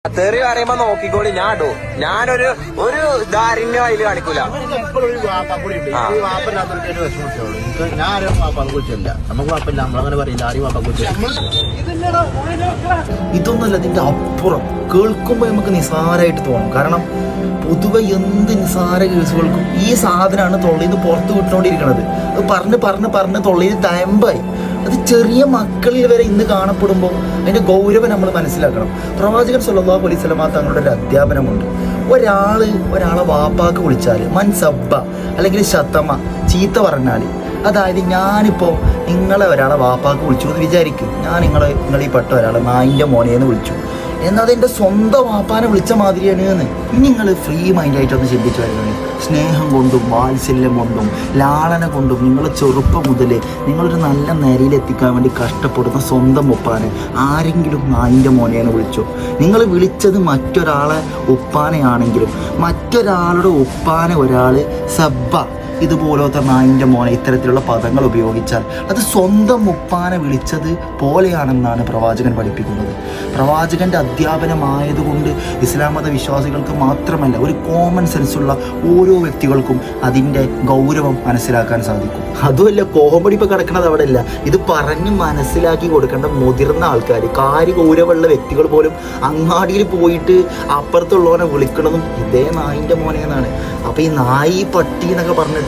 തെറി പറയുമ്പോ നോക്കിക്കോളി. ഞാനൊരു ധാരിണ്യം അതിൽ കാണിക്കൂല. ഇതൊന്നല്ല, ഇതിന്റെ അപ്പുറം കേൾക്കുമ്പോ നമുക്ക് നിസാരമായിട്ട് തോന്നും. കാരണം പൊതുവെ എന്ത് നിസാര കേസുകൾക്കും ഈ സാധനമാണ് തൊള്ളിന്ന് പുറത്ത് വിട്ടുകൊണ്ടിരിക്കുന്നത്. അത് പറഞ്ഞ് തൊള്ളിയിൽ തയമ്പായി. അത് ചെറിയ മക്കളിൽ വരെ ഇന്ന് കാണപ്പെടുമ്പോൾ അതിന്റെ ഗൗരവം നമ്മൾ മനസ്സിലാക്കണം. പ്രവാചകൻ സ്വല്ലല്ലാഹു അലൈഹി വസല്ലമ തങ്ങളുടെ ഒരു അധ്യാപനമുണ്ട്. ഒരാളെ വാപ്പാക്ക് വിളിച്ചാൽ മൻസബ്ബ അല്ലെങ്കിൽ ശതമ ചീത്ത പറഞ്ഞാൽ, അതായത് ഞാനിപ്പോൾ നിങ്ങളെ ഒരാളെ വാപ്പാക്ക് വിളിച്ചു എന്ന് വിചാരിക്കും. ഞാൻ നിങ്ങളീ പെട്ട ഒരാളെ നായിൻ്റെ മോനേന്ന് വിളിച്ചു, എന്നാൽ അതെൻ്റെ സ്വന്തം വാപ്പാനെ വിളിച്ച മാതിരിയാണ് എന്ന്. നിങ്ങൾ ഫ്രീ മൈൻഡായിട്ടൊന്ന് ചിന്തിച്ചു വരുന്നത്. സ്നേഹം കൊണ്ടും വാത്സല്യം കൊണ്ടും ലാളന കൊണ്ടും നിങ്ങൾ ചെറുപ്പം മുതലേ നിങ്ങളൊരു നല്ല നിരയിലെത്തിക്കാൻ വേണ്ടി കഷ്ടപ്പെടുന്ന സ്വന്തം ഉപ്പാനെ ആരെങ്കിലും നായിൻ്റെ മോനേന്ന് വിളിച്ചോ? നിങ്ങൾ വിളിച്ചത് മറ്റൊരാളെ ഉപ്പാനെയാണെങ്കിലും മറ്റൊരാളുടെ ഉപ്പാനെ ഒരാൾ സബ്ബ ഇതുപോലത്തെ നായിൻ്റെ മോനെ ഇത്തരത്തിലുള്ള പദങ്ങൾ ഉപയോഗിച്ചാൽ അത് സ്വന്തം ഉപ്പാനെ വിളിച്ചത് പോലെയാണെന്നാണ് പ്രവാചകൻ പഠിപ്പിക്കുന്നത്. പ്രവാചകൻ്റെ അധ്യാപനമായതുകൊണ്ട് ഇസ്ലാം മത വിശ്വാസികൾക്ക് മാത്രമല്ല, ഒരു കോമൺ സെൻസുള്ള ഓരോ വ്യക്തികൾക്കും അതിൻ്റെ ഗൗരവം മനസ്സിലാക്കാൻ സാധിക്കും. അതുമല്ല, കോമഡി ഇപ്പോൾ കിടക്കുന്നത് അവിടെ അല്ല. ഇത് പറഞ്ഞ് മനസ്സിലാക്കി കൊടുക്കേണ്ട മുതിർന്ന ആൾക്കാർ, ഗൗരവമുള്ള വ്യക്തികൾ പോലും അങ്ങാടിയിൽ പോയിട്ട് അപ്പുറത്തുള്ളവനെ വിളിക്കണതും ഇതേ നായിൻ്റെ മോനെന്നാണ്. അപ്പോൾ ഈ നായി പട്ടി എന്നൊക്കെ പറഞ്ഞിട്ട്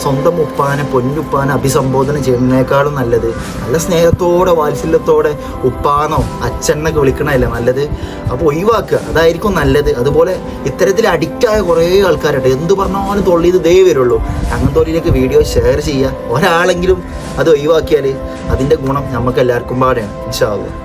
സ്വന്തം ഉപ്പാനെ പൊന്നുപ്പാനെ അഭിസംബോധന ചെയ്യുന്നതിനേക്കാളും നല്ലത് നല്ല സ്നേഹത്തോടെ വാത്സല്യത്തോടെ ഉപ്പാന്നോ അച്ഛനൊക്കെ വിളിക്കണമല്ലേ നല്ലത്. അപ്പോൾ ഒഴിവാക്കുക, അതായിരിക്കും നല്ലത്. അതുപോലെ ഇത്തരത്തിൽ അഡിക്റ്റായ കുറേ ആൾക്കാരുണ്ട്. എന്ത് പറഞ്ഞാലും തൊള്ളിയത് ദേ വരുള്ളൂ. അങ്ങനത്തെ വീഡിയോ ഷെയർ ചെയ്യുക. ഒരാളെങ്കിലും അത് ഒഴിവാക്കിയാൽ അതിൻ്റെ ഗുണം നമുക്ക് എല്ലാവർക്കും പാടെയാണ്. ഇൻഷാ അല്ലാഹ്.